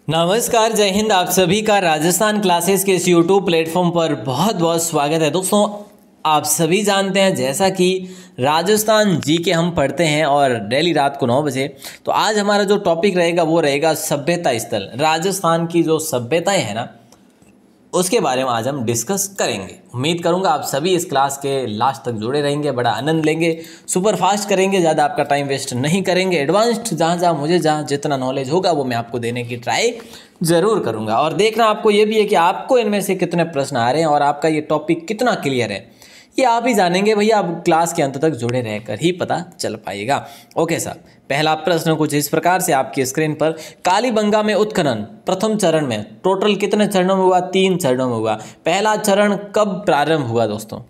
नमस्कार, जय हिंद। आप सभी का राजस्थान क्लासेस के इस यूट्यूब प्लेटफॉर्म पर बहुत बहुत स्वागत है। दोस्तों, आप सभी जानते हैं जैसा कि राजस्थान जी के हम पढ़ते हैं और डेली रात को 9 बजे। तो आज हमारा जो टॉपिक रहेगा वो रहेगा सभ्यता स्थल। राजस्थान की जो सभ्यताएं हैं ना, उसके बारे में आज हम डिस्कस करेंगे। उम्मीद करूंगा आप सभी इस क्लास के लास्ट तक जुड़े रहेंगे, बड़ा आनंद लेंगे, सुपर फास्ट करेंगे, ज़्यादा आपका टाइम वेस्ट नहीं करेंगे। एडवांस्ड जहाँ जितना नॉलेज होगा वो मैं आपको देने की ट्राई ज़रूर करूंगा। और देखना आपको ये भी है कि आपको इनमें से कितने प्रश्न आ रहे हैं और आपका ये टॉपिक कितना क्लियर है, ये आप ही जानेंगे भैया। आप क्लास के अंत तक जुड़े रहकर ही पता चल पाएगा। ओके साहब, पहला प्रश्न कुछ इस प्रकार से आपकी स्क्रीन पर। कालीबंगा में उत्खनन प्रथम चरण में टोटल कितने चरणों में हुआ? 3 चरणों में हुआ। पहला चरण कब प्रारंभ हुआ दोस्तों?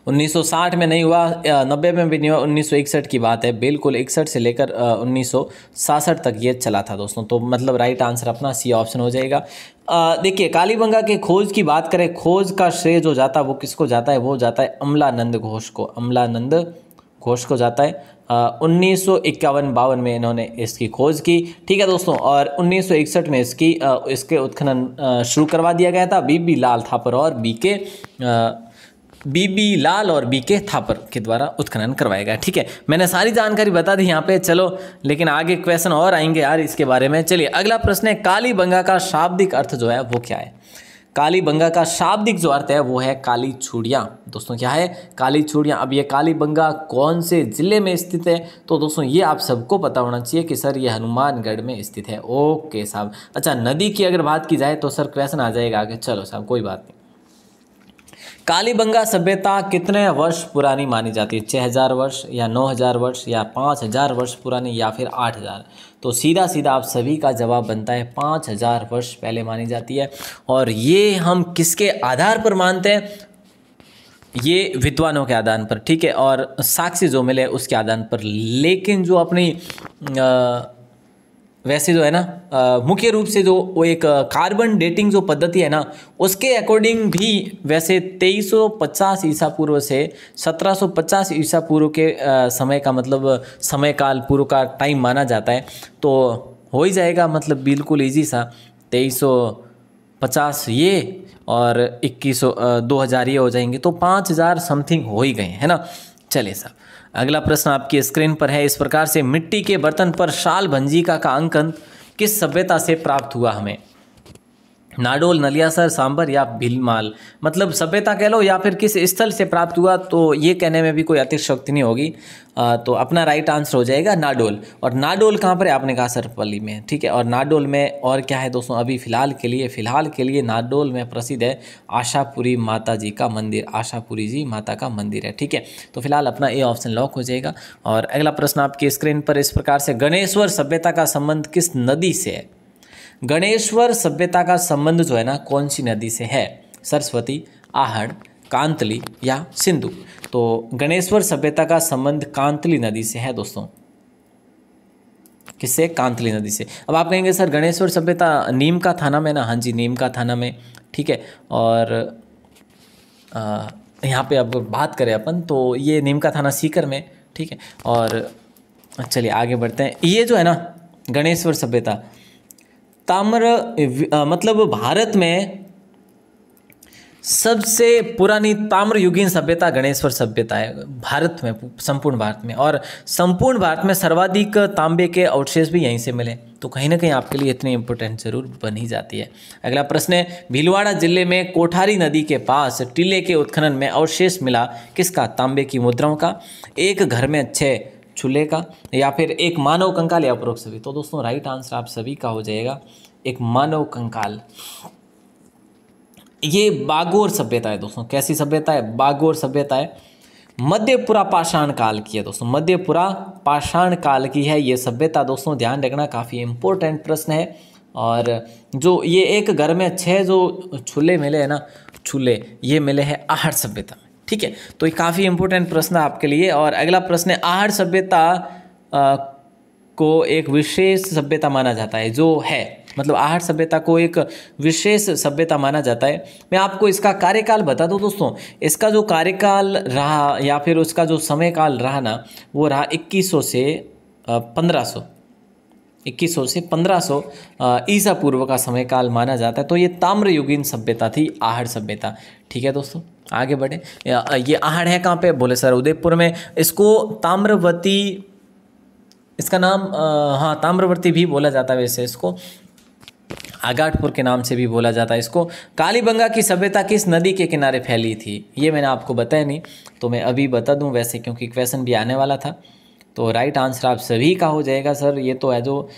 1960 में नहीं हुआ, 90 में भी नहीं हुआ, 1961 की बात है। बिल्कुल 61 से लेकर 1966 तक ये चला था दोस्तों। तो मतलब राइट आंसर अपना सी ऑप्शन हो जाएगा। देखिए, कालीबंगा के खोज की बात करें, खोज का श्रेय जो जाता है वो किसको जाता है? वो जाता है अमलानंद घोष को। अमलानंद घोष को जाता है। 1951-52 में इन्होंने इसकी खोज की। ठीक है दोस्तों। और 1961 में इसके उत्खनन शुरू करवा दिया गया था। बीबी लाल और बीके थापर के द्वारा उत्खनन करवाया गया। ठीक है, मैंने सारी जानकारी बता दी यहाँ पे। चलो, लेकिन आगे क्वेश्चन और आएंगे यार इसके बारे में। चलिए, अगला प्रश्न है, कालीबंगा का शाब्दिक अर्थ जो है वो क्या है? कालीबंगा का शाब्दिक जो अर्थ है वो है काली चूड़ियाँ। दोस्तों क्या है? काली चूड़ियाँ। अब ये कालीबंगा कौन से जिले में स्थित है? तो दोस्तों ये आप सबको पता होना चाहिए कि सर ये हनुमानगढ़ में स्थित है। ओके साहब। अच्छा, नदी की अगर बात की जाए तो सर क्वेश्चन आ जाएगा आगे। चलो साहब, कोई बात नहीं। कालीबंगा सभ्यता कितने वर्ष पुरानी मानी जाती है? 6000 वर्ष या 9000 वर्ष या 5000 वर्ष पुरानी या फिर 8000? तो सीधा सीधा आप सभी का जवाब बनता है 5000 वर्ष पहले मानी जाती है। और ये हम किसके आधार पर मानते हैं? ये विद्वानों के आधार पर। ठीक है, और साक्ष्य जो मिले उसके आधार पर। लेकिन जो अपनी वैसे जो है ना, मुख्य रूप से जो वो एक कार्बन डेटिंग जो पद्धति है ना, उसके अकॉर्डिंग भी वैसे 2350 ईसा पूर्व से 1750 ईसा पूर्व के समय का मतलब समय काल पूर्व का टाइम माना जाता है। तो हो ही जाएगा, मतलब बिल्कुल इजी सा। 2350 ये और 2000 ये हो जाएंगे, तो 5000 समथिंग हो ही गए, है ना। चलिए साहब, अगला प्रश्न आपकी स्क्रीन पर है इस प्रकार से। मिट्टी के बर्तन पर शाल भंजिका का अंकन किस सभ्यता से प्राप्त हुआ हमें? नाडोल, नलियासर, सांबर या भीलमाल? मतलब सभ्यता कह लो या फिर किस स्थल से प्राप्त हुआ, तो ये कहने में भी कोई अतिशयोक्ति नहीं होगी। तो अपना राइट आंसर हो जाएगा नाडोल। और नाडोल कहाँ पर है? आपने कहा सरपल्ली में। ठीक है, और नाडोल में और क्या है दोस्तों? अभी फिलहाल के लिए नाडोल में प्रसिद्ध है आशापुरी माता जी का मंदिर। आशापुरी जी माता का मंदिर है। ठीक है, तो फिलहाल अपना ए ऑप्शन लॉक हो जाएगा। और अगला प्रश्न आपकी स्क्रीन पर इस प्रकार से। गणेश्वर सभ्यता का संबंध किस नदी से है? गणेश्वर सभ्यता का संबंध जो है ना, कौन सी नदी से है? सरस्वती, आहड़, कांतली या सिंधु? तो गणेश्वर सभ्यता का संबंध कांतली नदी से है दोस्तों। किससे? कांतली नदी से। अब आप कहेंगे सर गणेश्वर सभ्यता नीम का थाना में ना? हाँ जी, नीम का थाना में। ठीक है, और यहाँ पे अब बात करें अपन तो ये नीम का थाना सीकर में। ठीक है, और चलिए आगे बढ़ते हैं। ये जो है ना गणेश्वर सभ्यता मतलब भारत में सबसे पुरानी ताम्रयुगीन सभ्यता गणेश्वर सभ्यता है भारत में, संपूर्ण भारत में। और संपूर्ण भारत में सर्वाधिक तांबे के अवशेष भी यहीं से मिले। तो कहीं ना कहीं आपके लिए इतनी इंपॉर्टेंट जरूर बन ही जाती है। अगला प्रश्न है, भीलवाड़ा जिले में कोठारी नदी के पास टीले के उत्खनन में अवशेष मिला किसका? तांबे की मुद्राओं का, एक घर में 6 चूल्हे का, या फिर एक मानव कंकाल या उपरोक्त सभी? तो दोस्तों राइट आंसर आप सभी का हो जाएगा एक मानव कंकाल। ये बागोर सभ्यता है दोस्तों। कैसी सभ्यता है? बागोर सभ्यता है। मध्यपुरा पाषाण काल की है दोस्तों। मध्यपुरा पाषाण काल की है ये सभ्यता दोस्तों। ध्यान रखना, काफ़ी इंपॉर्टेंट प्रश्न है। और जो ये एक घर में 6 जो चूल्हे मिले हैं ना, चूल्हे ये मिले हैं आहड़ सभ्यता में। ठीक है, तो ये काफ़ी इंपॉर्टेंट प्रश्न है आपके लिए। और अगला प्रश्न है, आहड़ सभ्यता को एक विशेष सभ्यता माना जाता है जो है, मतलब आहड़ सभ्यता को एक विशेष सभ्यता माना जाता है। मैं आपको इसका कार्यकाल बता दूं दोस्तों। इसका जो कार्यकाल रहा या फिर उसका जो समय काल रहा ना, वो रहा 2100 से 1500। 2100 से 1500 ईसा पूर्व का समय काल माना जाता है। तो ये ताम्रयुगीन सभ्यता थी, आहड़ सभ्यता। ठीक है दोस्तों, आगे बढ़े। ये आहड़ है कहाँ पे? बोले सर उदयपुर में। इसको ताम्रवती, इसका नाम हाँ ताम्रवर्ती भी बोला जाता है, वैसे इसको आगाटपुर के नाम से भी बोला जाता है इसको। कालीबंगा की सभ्यता किस नदी के किनारे फैली थी? ये मैंने आपको बताया नहीं, तो मैं अभी बता दूं वैसे, क्योंकि क्वेश्चन भी आने वाला था। तो राइट आंसर आप सभी का हो जाएगा सर। ये तो है जो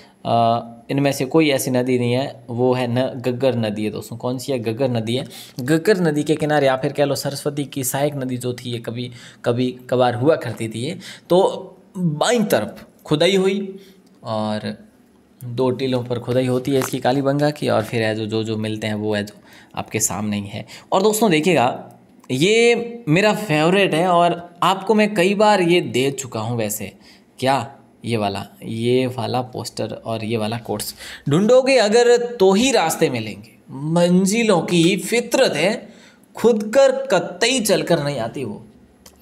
इनमें से कोई ऐसी नदी नहीं है, वो है गग्गर नदी है दोस्तों। कौन सी है? गग्गर नदी है। गग्गर नदी के किनारे, या फिर कह लो सरस्वती की सहायक नदी जो थी, ये कभी कभार हुआ करती थी ये। तो बाईं तरफ खुदाई हुई और 2 टीलों पर खुदाई होती है इसकी कालीबंगा की, और फिर है जो मिलते हैं वो है जो आपके सामने ही है। और दोस्तों देखिएगा, ये मेरा फेवरेट है और आपको मैं कई बार ये दे चुका हूँ वैसे। क्या? ये वाला पोस्टर और ये वाला कोट्स। ढूंढोगे अगर तो ही रास्ते मिलेंगे, मंजिलों की फितरत है, खुद कर कतई चलकर नहीं आती वो,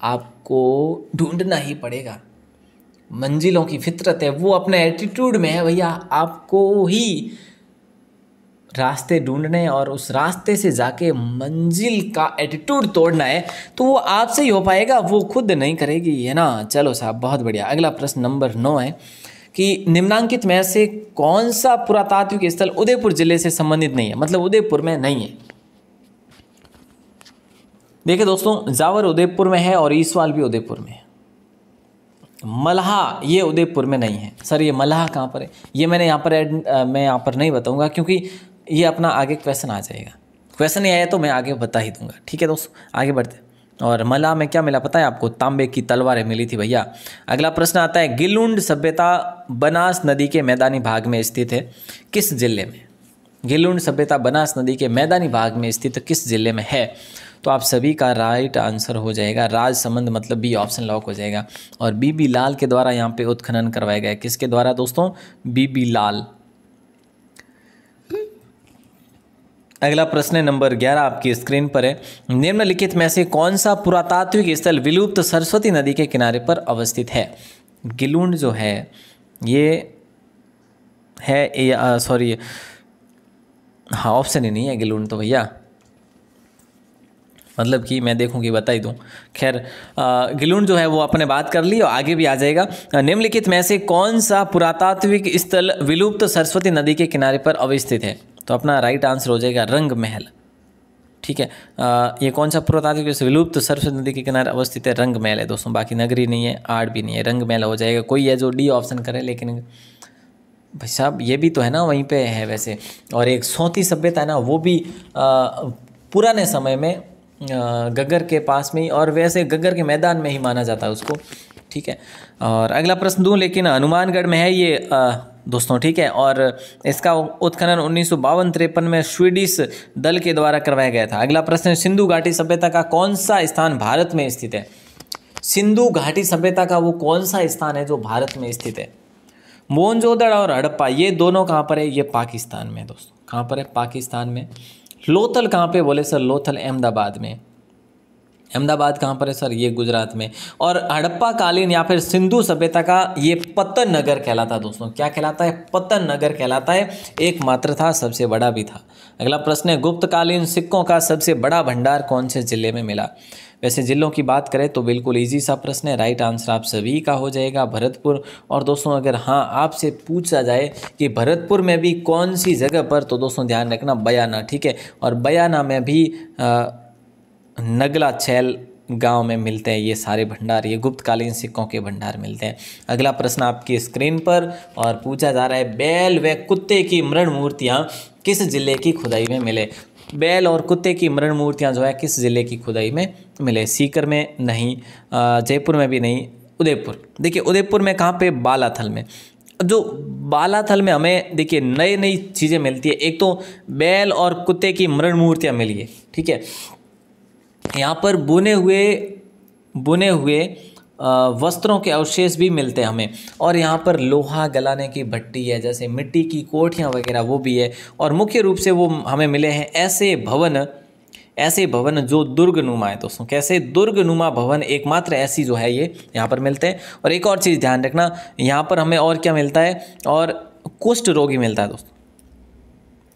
आपको ढूंढना ही पड़ेगा। मंजिलों की फितरत है, वो अपने एटीट्यूड में है भैया। आपको ही रास्ते ढूंढने और उस रास्ते से जाके मंजिल का एटीट्यूड तोड़ना है, तो वो आपसे ही हो पाएगा, वो खुद नहीं करेगी, है ना। चलो साहब, बहुत बढ़िया। अगला प्रश्न नंबर 9 है कि निम्नांकित में से कौन सा पुरातात्विक स्थल उदयपुर जिले से संबंधित नहीं है, मतलब उदयपुर में नहीं है। देखिए दोस्तों, जावर उदयपुर में है और ईसवाल भी उदयपुर में है। मल्हा ये उदयपुर में नहीं है। सर ये मल्हा कहाँ पर है? ये मैं यहाँ पर नहीं बताऊंगा, क्योंकि ये अपना आगे क्वेश्चन आ जाएगा। क्वेश्चन नहीं आया तो मैं आगे बता ही दूंगा। ठीक है दोस्तों, आगे बढ़ते। और मल्हा में क्या मिला पता है आपको? तांबे की तलवारें मिली थी भैया। अगला प्रश्न आता है, गिलुंड सभ्यता बनास नदी के मैदानी भाग में स्थित है, किस जिले में? गिलुंड सभ्यता बनास नदी के मैदानी भाग में स्थित किस जिले में है? तो आप सभी का राइट आंसर हो जाएगा राजसमंद, मतलब बी ऑप्शन लॉक हो जाएगा। और बीबी लाल के द्वारा यहाँ पे उत्खनन करवाया गया। किसके द्वारा दोस्तों? बीबी लाल। अगला प्रश्न नंबर 11 आपकी स्क्रीन पर है, निम्नलिखित में से कौन सा पुरातात्विक स्थल विलुप्त सरस्वती नदी के किनारे पर अवस्थित है? गिलुंड जो है ये है, सॉरी हाँ ऑप्शन ही नहीं है गिलुंड तो भैया, मतलब कि मैं देखूं कि बता ही दूं। खैर गिलुंड जो है वो अपने बात कर ली और आगे भी आ जाएगा। निम्नलिखित में से कौन सा पुरातात्विक स्थल विलुप्त सरस्वती नदी के किनारे पर अवस्थित है? तो अपना राइट आंसर हो जाएगा रंग महल। ठीक है, ये कौन सा पुरातात्विक विलुप्त सरस्वती नदी के किनारे अवस्थित है? रंग महल है दोस्तों, बाकी नगरी नहीं है, आड़ भी नहीं है, रंग महल हो जाएगा। कोई है जो डी ऑप्शन करे, लेकिन भाई साहब ये भी तो है ना, वहीं पे है वैसे। और एक सोती सभ्यता है ना, वो भी पुराने समय में गग्गर के पास में ही, और वैसे गग्गर के मैदान में ही माना जाता है उसको। ठीक है, और अगला प्रश्न दूं, लेकिन हनुमानगढ़ में है ये दोस्तों। ठीक है, और इसका उत्खनन 1952-53 में स्वीडिश दल के द्वारा करवाया गया था। अगला प्रश्न, सिंधु घाटी सभ्यता का कौन सा स्थान भारत में स्थित है? सिंधु घाटी सभ्यता का वो कौन सा स्थान है जो भारत में स्थित है? मोहनजोदड़ो और हड़प्पा ये दोनों कहाँ पर है? ये पाकिस्तान में दोस्तों। कहाँ पर है? पाकिस्तान में। लोथल कहाँ पे? बोले सर लोथल अहमदाबाद में। अहमदाबाद कहाँ पर है सर? ये गुजरात में। और हड़प्पा कालीन या फिर सिंधु सभ्यता का ये पतन नगर कहलाता है दोस्तों। क्या कहलाता है? पतन नगर कहलाता है। एकमात्र था, सबसे बड़ा भी था। अगला प्रश्न है, गुप्तकालीन सिक्कों का सबसे बड़ा भंडार कौन से जिले में मिला? वैसे जिलों की बात करें तो बिल्कुल इजी सा प्रश्न है, राइट आंसर आप सभी का हो जाएगा भरतपुर। और दोस्तों अगर हाँ आपसे पूछा जाए कि भरतपुर में भी कौन सी जगह पर, तो दोस्तों ध्यान रखना बयाना। ठीक है, और बयाना में भी नगला छैल गांव में मिलते हैं ये सारे भंडार, ये गुप्तकालीन सिक्कों के भंडार मिलते हैं। अगला प्रश्न आपकी स्क्रीन पर और पूछा जा रहा है, बैल व कुत्ते की मृण मूर्तियाँ किस जिले की खुदाई में मिले? बैल और कुत्ते की मृण मूर्तियाँ जो है किस जिले की खुदाई में मिले? सीकर में नहीं, जयपुर में भी नहीं, उदयपुर। देखिए उदयपुर में कहाँ पे? बालाथल में। जो बालाथल में हमें देखिए नई नई चीज़ें मिलती है। एक तो बैल और कुत्ते की मृण मूर्तियाँ मिली है। ठीक है, यहाँ पर बुने हुए वस्त्रों के अवशेष भी मिलते हैं हमें। और यहाँ पर लोहा गलाने की भट्टी है, जैसे मिट्टी की कोठियाँ वगैरह वो भी है। और मुख्य रूप से वो हमें मिले हैं ऐसे भवन जो दुर्गनुमा है दोस्तों। कैसे? दुर्गनुमा भवन एकमात्र ऐसी जो है ये यहाँ पर मिलते हैं। और एक और चीज़ ध्यान रखना, यहाँ पर हमें और क्या मिलता है? और कुष्ठ रोगी मिलता है दोस्तों,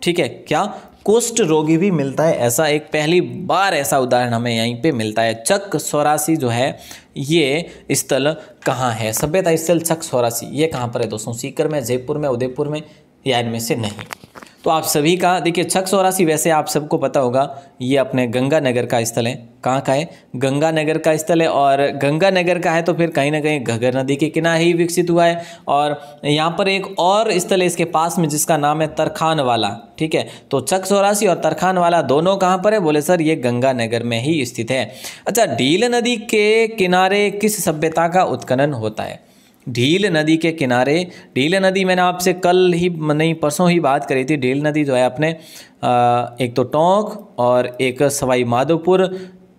ठीक है, क्या कुष्ठ रोगी भी मिलता है, ऐसा एक पहली बार ऐसा उदाहरण हमें यहीं पे मिलता है। चक सौरासी जो है ये स्थल कहाँ है, सभ्यता स्थल चक सौरासी, ये कहाँ पर है दोस्तों, सीकर में, जयपुर में, उदयपुर में, या इनमें से नहीं। तो आप सभी का देखिए चक सौरासी वैसे आप सबको पता होगा ये अपने गंगानगर का स्थल है। कहाँ का है, गंगानगर का स्थल है, और गंगानगर का है तो फिर कहीं ना कहीं घग्गर नदी के किनारे ही विकसित हुआ है। और यहाँ पर एक और स्थल है इसके पास में जिसका नाम है तरखान वाला, ठीक है। तो चक सौरासी और तरखान वाला दोनों कहाँ पर है, बोले सर ये गंगानगर में ही स्थित है। अच्छा, ढील नदी के किनारे किस सभ्यता का उत्खनन होता है, ढील नदी के किनारे, ढील नदी मैंने आपसे कल ही नहीं परसों ही बात करी थी। ढील नदी जो है अपने एक तो टोंक और एक सवाई माधोपुर,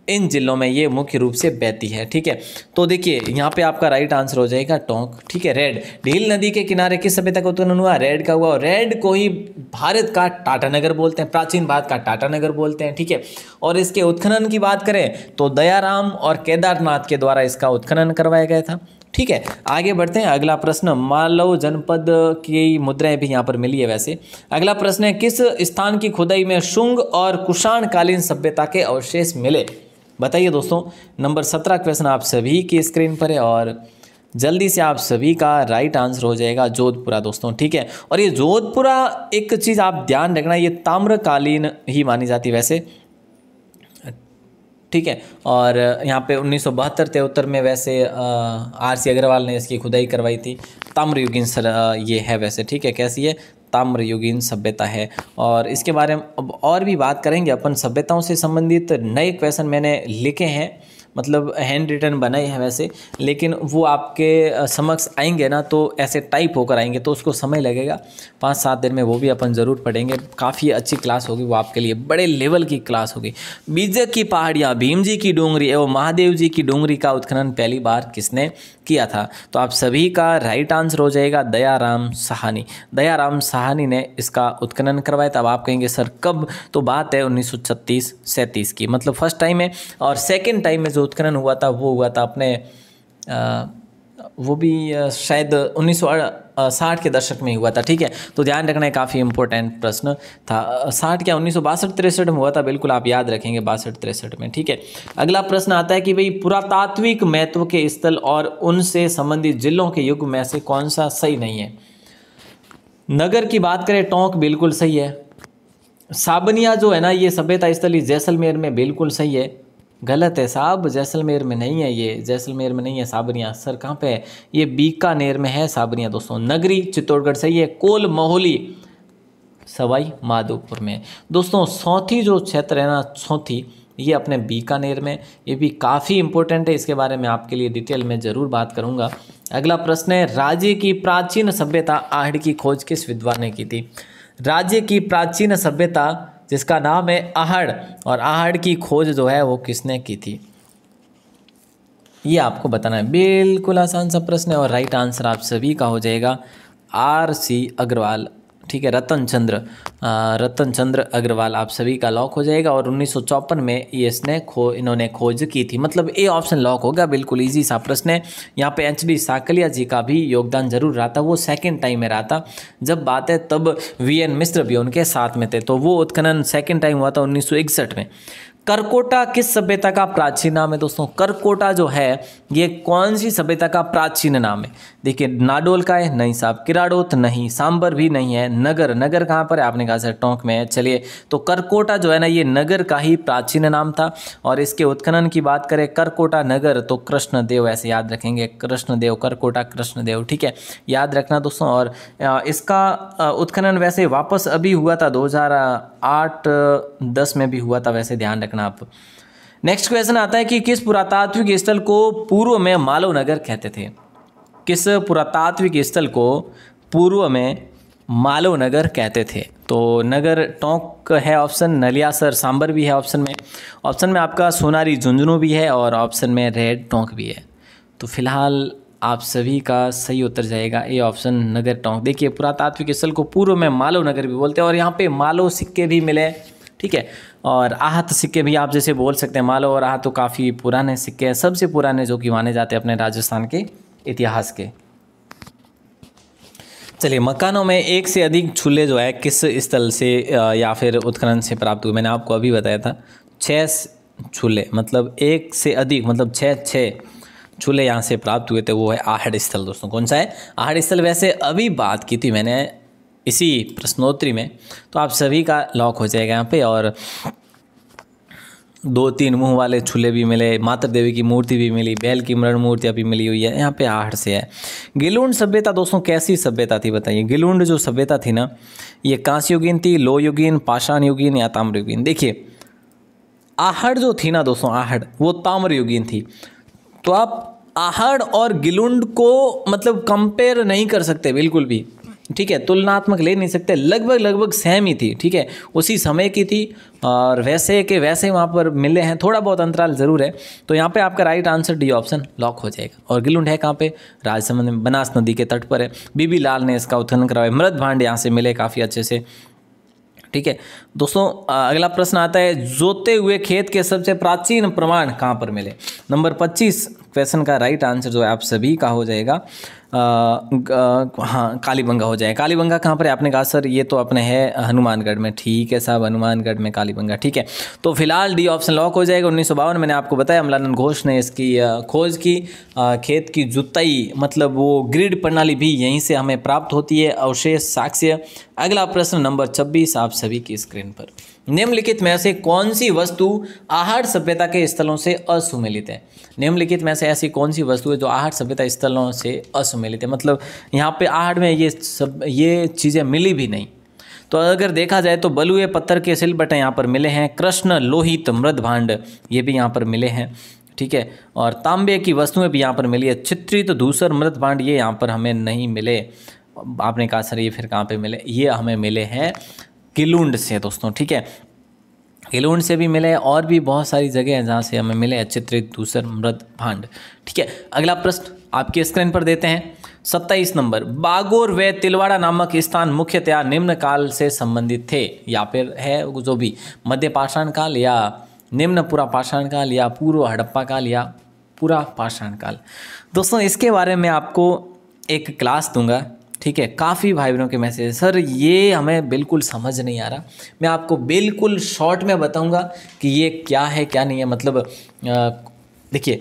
इन जिलों में ये मुख्य रूप से बहती है, ठीक है। तो देखिए यहाँ पे आपका राइट आंसर हो जाएगा टोंक, ठीक है। रेड, ढील नदी के किनारे किस सभ्यता का उत्खनन हुआ, रेड का हुआ। रेड को ही भारत का टाटानगर बोलते हैं, प्राचीन भारत का टाटानगर बोलते हैं, ठीक है। और इसके उत्खनन की बात करें तो दयाराम और केदारनाथ के द्वारा इसका उत्खनन करवाया गया था, ठीक है। आगे बढ़ते हैं, अगला प्रश्न, मालव जनपद की मुद्राएं भी यहाँ पर मिली है वैसे। अगला प्रश्न है, किस स्थान की खुदाई में शुंग और कुषाण कालीन सभ्यता के अवशेष मिले, बताइए दोस्तों। नंबर 17 क्वेश्चन आप सभी की स्क्रीन पर है, और जल्दी से आप सभी का राइट आंसर हो जाएगा जोधपुरा दोस्तों, ठीक है। और ये जोधपुरा एक चीज़ आप ध्यान रखना, ये ताम्रकालीन ही मानी जाती है वैसे, ठीक है। और यहाँ पे 1972-73 में वैसे RC अग्रवाल ने इसकी खुदाई करवाई थी। ताम्रयुगीन ये है वैसे, ठीक है, कैसी है, ताम्रयुगीन सभ्यता है। और इसके बारे में अब और भी बात करेंगे अपन, सभ्यताओं से संबंधित नए क्वेश्चन मैंने लिखे हैं, मतलब हैंड रिटन बनाए हैं वैसे, लेकिन वो आपके समक्ष आएंगे ना तो ऐसे टाइप होकर आएंगे तो उसको समय लगेगा, 5-7 दिन में वो भी अपन ज़रूर पढ़ेंगे। काफ़ी अच्छी क्लास होगी वो आपके लिए, बड़े लेवल की क्लास होगी। बीजक की पहाड़ियाँ, भीम जी की डूंगरी एवं महादेव जी की डूंगरी का उत्खनन पहली बार किसने किया था, तो आप सभी का राइट आंसर हो जाएगा दयाराम साहनी। दयाराम साहनी ने इसका उत्खनन करवाया था। अब आप कहेंगे सर कब, तो बात है 1936-37 की, मतलब फर्स्ट टाइम है। और सेकेंड टाइम में जो उत्खनन हुआ था वो हुआ था अपने वो भी शायद 1960 के दशक में हुआ था, ठीक है। तो ध्यान रखना है, काफ़ी इंपॉर्टेंट प्रश्न था। 60 क्या 1962-63 में हुआ था, बिल्कुल आप याद रखेंगे 62-63 में, ठीक है। अगला प्रश्न आता है कि भाई पुरातात्विक महत्व के स्थल और उनसे संबंधित जिलों के युग में से कौन सा सही नहीं है। नगर की बात करें, टोंक बिल्कुल सही है। साबनिया जो है ना ये सभ्यता स्थल जैसलमेर में बिल्कुल सही है। गलत है साहब, जैसलमेर में नहीं है, ये जैसलमेर में नहीं है साबनिया। सर कहाँ पे है, ये बीकानेर में है साबनिया दोस्तों। नगरी चित्तौड़गढ़ सही है। कोल मोहली सवाई माधोपुर में। दोस्तों सौंथी जो क्षेत्र है ना, सौंथी, ये अपने बीकानेर में, ये भी काफ़ी इंपॉर्टेंट है, इसके बारे में आपके लिए डिटेल में ज़रूर बात करूँगा। अगला प्रश्न है, राज्य की प्राचीन सभ्यता आहड़ की खोज किस विद्वान ने की थी। राज्य की प्राचीन सभ्यता जिसका नाम है आहड़, और आहड़ की खोज जो है वो किसने की थी, ये आपको बताना है। बिल्कुल आसान सा प्रश्न है, और राइट आंसर आप सभी का हो जाएगा RC अग्रवाल, ठीक है। रतन चंद्र अग्रवाल आप सभी का लॉक हो जाएगा। और 1954 में इन्होंने खोज की थी, मतलब ए ऑप्शन लॉक होगा। बिल्कुल इजी सा प्रश्न है। यहाँ पे HD साकलिया जी का भी योगदान जरूर रहा था, वो सेकंड टाइम में रहा था। जब बात है तब VN मिश्र भी उनके साथ में थे, तो वो उत्खनन सेकंड टाइम हुआ था 1961 में। करकोटा किस सभ्यता का प्राचीन नाम है दोस्तों। करकोटा जो है ये कौन सी सभ्यता का प्राचीन नाम है। देखिए नाडोल का है, नहीं साहब। किराड़ोत नहीं, सांबर भी नहीं है। नगर कहाँ पर है, आपने कहा सर टोंक में है। चलिए, तो करकोटा जो है ना ये नगर का ही प्राचीन नाम था। और इसके उत्खनन की बात करें, करकोटा नगर, तो कृष्णदेव, ऐसे याद रखेंगे, कृष्णदेव, करकोटा कृष्णदेव, ठीक है, याद रखना दोस्तों। और इसका उत्खनन वैसे वापस अभी हुआ था 2008-10 में भी हुआ था, वैसे ध्यान रखना आप। नेक्स्ट क्वेश्चन आता है कि किस पुरातात्विक स्थल को पूर्व में मालव नगर कहते थे। किस पुरातात्विक स्थल को पूर्व में मालव नगर कहते थे। तो नगर टोंक है ऑप्शन, नलियासर सांबर भी है ऑप्शन में आपका सोनारी झुंझुनू भी है, और ऑप्शन में रेड टोंक भी है। तो फिलहाल आप सभी का सही उत्तर जाएगा ए ऑप्शन, नगर टोंक। देखिए पुरातात्विक स्थल को पूर्व में मालव नगर भी बोलते हैं, और यहाँ पे मालव सिक्के भी मिले, ठीक है, और आहत सिक्के भी आप जैसे बोल सकते हैं। मालव और आहत तो काफ़ी पुराने सिक्के हैं, सबसे पुराने जो कि माने जाते हैं अपने राजस्थान के इतिहास के। चलिए, मकानों में एक से अधिक चूल्हे जो है किस स्थल से या फिर उत्खनन से प्राप्त हुए? मैंने आपको अभी बताया था 6 चूल्हे, मतलब एक से अधिक, मतलब 6 चूल्हे यहाँ से प्राप्त हुए थे। वो है आहड़ स्थल दोस्तों। कौन सा है? आहड़ स्थल। वैसे अभी बात की थी मैंने इसी प्रश्नोत्तरी में, तो आप सभी का लॉक हो जाएगा यहाँ पे। और 2-3 मुंह वाले चूल्हे भी मिले, माता देवी की मूर्ति भी मिली, बैल की मरण मूर्तियाँ भी मिली हुई है यहाँ पे, आहड़ से है। गिलुंड सभ्यता दोस्तों कैसी सभ्यता थी बताइए? गिलुंड जो सभ्यता थी ना, ये कांस्य युगीन थी, लोह युगीन, पाषाण युगीन या ताम्र युगीन? देखिए, आहड़ जो थी ना दोस्तों, आहड़ वो ताम्र युगीन थी। तो आप आहड़ और गिलुंड को मतलब कंपेयर नहीं कर सकते बिल्कुल भी, ठीक है, तुलनात्मक ले नहीं सकते। लगभग सेम ही थी, ठीक है, उसी समय की थी और वैसे के वैसे वहाँ पर मिले हैं, थोड़ा बहुत अंतराल ज़रूर है। तो यहाँ पे आपका right answer D option lock हो जाएगा। और गिलुंड है कहाँ पे? राजसमंद में, बनास नदी के तट पर है। बीबी लाल ने इसका उत्खनन करवाया। मृत भांड यहाँ से मिले काफ़ी अच्छे से, ठीक है दोस्तों। अगला प्रश्न आता है, जोते हुए खेत के सबसे प्राचीन प्रमाण कहाँ पर मिले? नंबर 25 क्वेश्चन का राइट आंसर जो है आप सभी का हो जाएगा हाँ, कालीबंगा हो जाएगा। कालीबंगा कहाँ पर है? आपने कहा सर ये तो अपने है हनुमानगढ़ में। ठीक है साहब, हनुमानगढ़ में कालीबंगा, ठीक है। तो फिलहाल डी ऑप्शन लॉक हो जाएगा। 1952 मैंने आपको बताया अमलानंद घोष ने इसकी खोज की। खेत की जुताई मतलब वो ग्रिड प्रणाली भी यहीं से हमें प्राप्त होती है, अवशेष साक्ष्य। अगला प्रश्न नंबर 26 आप सभी की स्क्रीन पर। निम्नलिखित में से कौन सी वस्तु आहड़ सभ्यता के स्थलों से असुमेलित है? निम्नलिखित में से ऐसी कौन सी वस्तु है जो आहड़ सभ्यता स्थलों से असुमेलित है? मतलब यहाँ पे आहड़ में ये चीज़ें मिली भी नहीं। तो अगर देखा जाए तो बलुए पत्थर के सिलबट्टे यहाँ पर मिले हैं, कृष्ण लोहित मृद भांड ये भी यहाँ पर मिले हैं, ठीक है। और तांबे की वस्तुएं भी यहाँ पर मिली है। चित्रित धूसर मृद भांड ये यहाँ पर हमें नहीं मिले। आपने कहा सर ये फिर कहाँ पे मिले? ये हमें मिले हैं गिलुंड से दोस्तों, ठीक है, गिलुंड से भी मिले। और भी बहुत सारी जगह हैं जहाँ से हमें मिले चित्रित धूसर मृद भांड, ठीक है। अगला प्रश्न आपके स्क्रीन पर देते हैं 27 नंबर। बागोर व तिलवाड़ा नामक स्थान मुख्यतया निम्न काल से संबंधित थे, या फिर है जो भी मध्य पाषाण काल या निम्न पुरा पाषाण काल या पूर्व हड़प्पा काल या पूरा पाषाण काल? दोस्तों इसके बारे में आपको एक क्लास दूंगा, ठीक है। काफ़ी भाई बहनों के मैसेज, सर ये हमें बिल्कुल समझ नहीं आ रहा। मैं आपको बिल्कुल शॉर्ट में बताऊंगा कि ये क्या है क्या नहीं है। मतलब देखिए,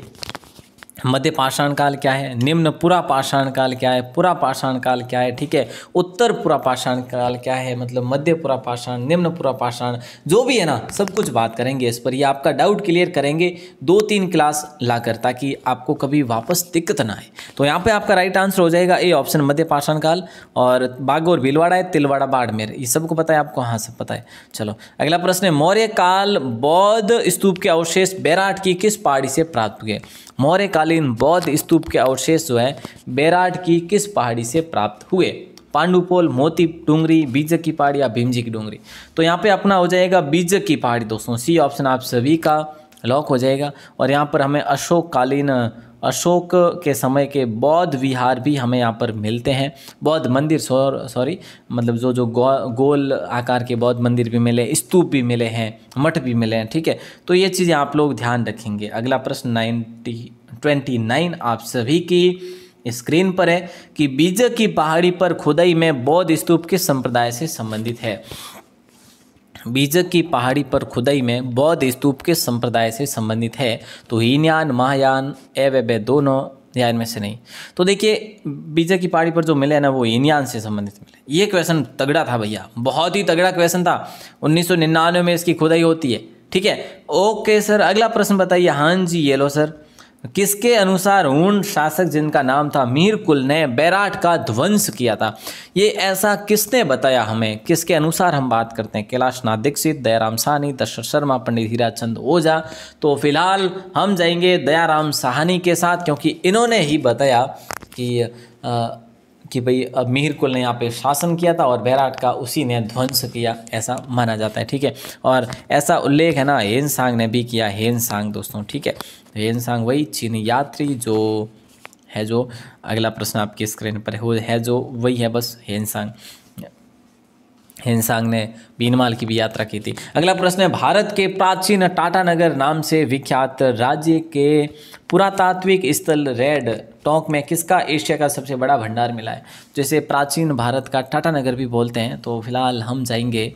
मध्य पाषाण काल क्या है, निम्न पुरा पाषाण काल क्या है, पुरा पाषाण काल क्या है, ठीक है, उत्तर पुरा पाषाण काल क्या है, मतलब मध्य पुरा पाषाण, निम्न पुरा पाषाण, जो भी है ना सब कुछ बात करेंगे इस पर। ये आपका डाउट क्लियर करेंगे 2-3 क्लास लाकर, ताकि आपको कभी वापस दिक्कत ना आए। तो यहाँ पे आपका राइट आंसर हो जाएगा ए ऑप्शन, मध्य पाषाण काल। और बागोर भीलवाड़ा है, तिलवाड़ा बाड़मेर, ये सबको पता है आपको? हाँ सब पता है। चलो अगला प्रश्न है, मौर्य काल बौद्ध स्तूप के अवशेष बैराट की किस पहाड़ी से प्राप्त हुए? मौर्य कालीन बौद्ध स्तूप के अवशेष जो है बैराट की किस पहाड़ी से प्राप्त हुए? पांडुपोल, मोती डूंगरी, बीजक की पहाड़ी या भीमजी की डूंगरी? तो यहाँ पे अपना हो जाएगा बीजक की पहाड़ी दोस्तों। सी ऑप्शन आप सभी का लॉक हो जाएगा। और यहाँ पर हमें अशोक के समय के बौद्ध विहार भी हमें यहाँ पर मिलते हैं, बौद्ध मंदिर सॉरी मतलब जो गोल आकार के बौद्ध मंदिर भी मिले, स्तूप भी मिले हैं, मठ भी मिले हैं, ठीक है। तो ये चीज़ें आप लोग ध्यान रखेंगे। अगला प्रश्न 29 आप सभी की स्क्रीन पर है कि बीजक की पहाड़ी पर खुदाई में बौद्ध स्तूप किस संप्रदाय से संबंधित है? बीजक की पहाड़ी पर खुदाई में बौद्ध स्तूप किस संप्रदाय से संबंधित है? तो हीनयान, महायान, एवं दोनों या इनमें से नहीं? तो देखिए बीजक की पहाड़ी पर जो मिले ना वो हीनयान से संबंधित मिले। ये क्वेश्चन तगड़ा था भैया, बहुत ही तगड़ा क्वेश्चन था। 1999 में इसकी खुदाई होती है, ठीक है। ओके सर, अगला प्रश्न बताइए। हाँ जी ये लो सर। किसके अनुसार हूण शासक जिनका नाम था मीरकुल ने बैराट का ध्वंस किया था? ये ऐसा किसने बताया हमें? किसके अनुसार हम बात करते हैं? कैलाशनाथ दीक्षित, दयाराम साहनी, दशरथ शर्मा, पंडित हीरा चंद ओझा? तो फिलहाल हम जाएंगे दयाराम साहनी के साथ, क्योंकि इन्होंने ही बताया कि भाई मीरकुल ने यहाँ पे शासन किया था और बैराट का उसी ने ध्वंस किया, ऐसा माना जाता है, ठीक है। और ऐसा उल्लेख है ना हेनसांग ने भी किया, हेनसांग दोस्तों, ठीक है। हेनसांग वही चीनी यात्री जो है, जो अगला प्रश्न आपकी स्क्रीन पर है जो वही है बस, हेनसांग ने बीनमाल की भी यात्रा की थी। अगला प्रश्न है, भारत के प्राचीन टाटानगर नाम से विख्यात राज्य के पुरातात्विक स्थल रेड टोंक में किसका एशिया का सबसे बड़ा भंडार मिला है? जैसे प्राचीन भारत का टाटानगर भी बोलते हैं, तो फिलहाल हम जाएंगे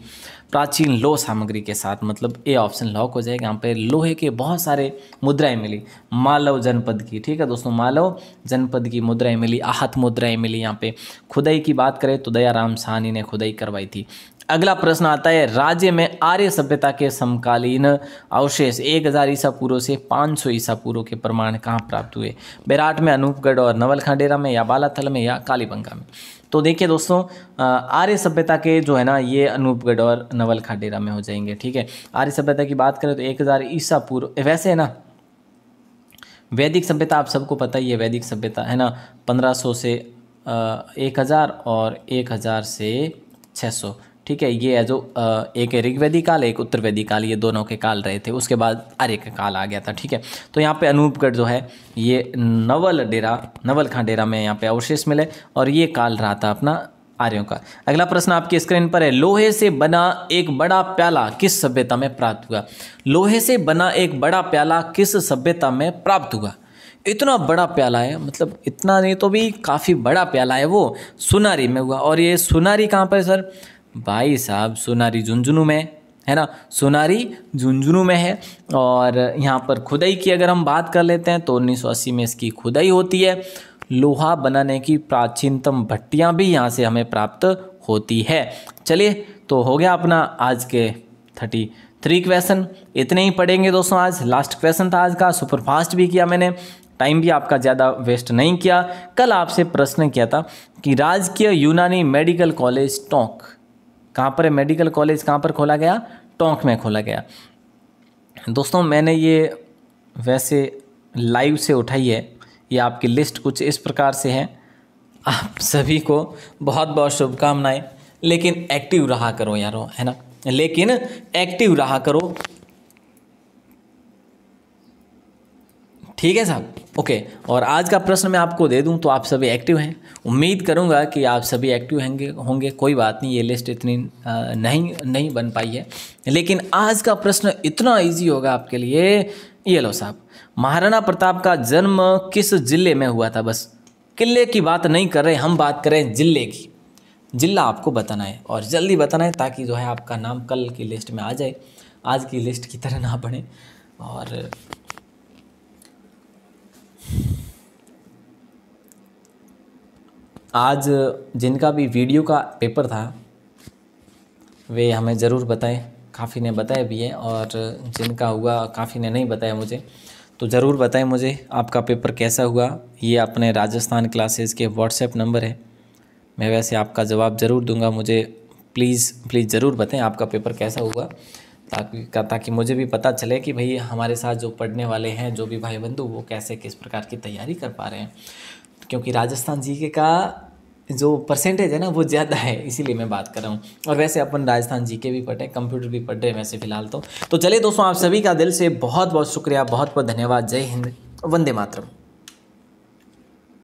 प्राचीन लोह सामग्री के साथ, मतलब ए ऑप्शन लॉक हो जाएगा। यहाँ पे लोहे के बहुत सारे मुद्राएं मिली मालव जनपद की, ठीक है दोस्तों, मालव जनपद की मुद्राएं मिली, आहत मुद्राएं मिली। यहाँ पे खुदाई की बात करें तो दयाराम साहनी ने खुदाई करवाई थी। अगला प्रश्न आता है, राज्य में आर्य सभ्यता के समकालीन अवशेष 1000 ईसा पूर्व से 500 ईसा पूर्व के प्रमाण कहाँ प्राप्त हुए? बेराट में, अनूपगढ़ और नवलखा डेरा में, या बालाथल में, या कालीबंगा में? तो देखिए दोस्तों, आर्य सभ्यता के जो है ना ये अनूपगढ़ और नवलखा डेरा में हो जाएंगे, ठीक है। आर्य सभ्यता की बात करें तो 1000 ईसा पूर्व, वैसे है ना वैदिक सभ्यता आप सबको पता ही है, वैदिक सभ्यता है ना 1500 से 1000 और 1000 से 600, ठीक है। ये है जो एक ऋग्वेदी काल, एक उत्तरवेदी काल, ये दोनों के काल रहे थे, उसके बाद आर्य का काल आ गया था, ठीक है। तो यहाँ पे अनूपगढ़ जो है ये नवलखा डेरा में यहाँ पे अवशेष मिले और ये काल रहा था अपना आर्यों का। अगला प्रश्न आपकी स्क्रीन पर है, लोहे से बना एक बड़ा प्याला किस सभ्यता में प्राप्त हुआ? लोहे से बना एक बड़ा प्याला किस सभ्यता में प्राप्त हुआ? इतना बड़ा प्याला है, मतलब इतना नहीं तो भी काफ़ी बड़ा प्याला है, वो सुनारी में हुआ। और ये सुनारी कहाँ पर सर? भाई साहब सुनारी झुंझुनू में है ना, सुनारी झुंझुनू में है। और यहाँ पर खुदाई की अगर हम बात कर लेते हैं तो 1980 में इसकी खुदाई होती है। लोहा बनाने की प्राचीनतम भट्टियाँ भी यहाँ से हमें प्राप्त होती है। चलिए, तो हो गया अपना आज के 33 क्वेश्चन, इतने ही पढ़ेंगे दोस्तों। आज लास्ट क्वेश्चन था आज का, सुपर फास्ट भी किया मैंने, टाइम भी आपका ज़्यादा वेस्ट नहीं किया। कल आपसे प्रश्न किया था कि राजकीय यूनानी मेडिकल कॉलेज टोंक कहाँ पर है? मेडिकल कॉलेज कहाँ पर खोला गया? टोंक में खोला गया। दोस्तों मैंने ये वैसे लाइव से उठाई है, ये आपकी लिस्ट कुछ इस प्रकार से है। आप सभी को बहुत बहुत शुभकामनाएं, लेकिन एक्टिव रहा करो यारो, है ना, लेकिन एक्टिव रहा करो, ठीक है साहब, ओके। और आज का प्रश्न मैं आपको दे दूं तो आप सभी एक्टिव हैं, उम्मीद करूंगा कि आप सभी एक्टिव होंगे। कोई बात नहीं, ये लिस्ट इतनी नहीं बन पाई है, लेकिन आज का प्रश्न इतना इजी होगा आपके लिए। ये लो साहब, महाराणा प्रताप का जन्म किस जिले में हुआ था? बस किले की बात नहीं कर रहे हम, बात करें जिले की। जिला आपको बताना है और जल्दी बताना है, ताकि जो है आपका नाम कल की लिस्ट में आ जाए, आज की लिस्ट की तरह ना बने। और आज जिनका भी वीडियो का पेपर था वे हमें ज़रूर बताएं, काफ़ी ने बताया भी है, और जिनका हुआ काफ़ी ने नहीं बताया मुझे, तो ज़रूर बताएं मुझे आपका पेपर कैसा हुआ। ये अपने राजस्थान क्लासेस के व्हाट्सएप नंबर है, मैं वैसे आपका जवाब ज़रूर दूंगा। मुझे प्लीज़ ज़रूर बताएं आपका पेपर कैसा हुआ, ताकि मुझे भी पता चले कि भाई हमारे साथ जो पढ़ने वाले हैं, जो भी भाई बंधु, वो कैसे किस प्रकार की तैयारी कर पा रहे हैं। क्योंकि राजस्थान जीके का जो परसेंटेज है ना वो ज़्यादा है, इसीलिए मैं बात कर रहा हूँ। और वैसे अपन राजस्थान जीके भी पढ़े, कंप्यूटर भी पढ़ रहे हैं वैसे फ़िलहाल तो चलिए दोस्तों, आप सभी का दिल से बहुत बहुत शुक्रिया, बहुत बहुत धन्यवाद। जय हिंद, वंदे मातरम।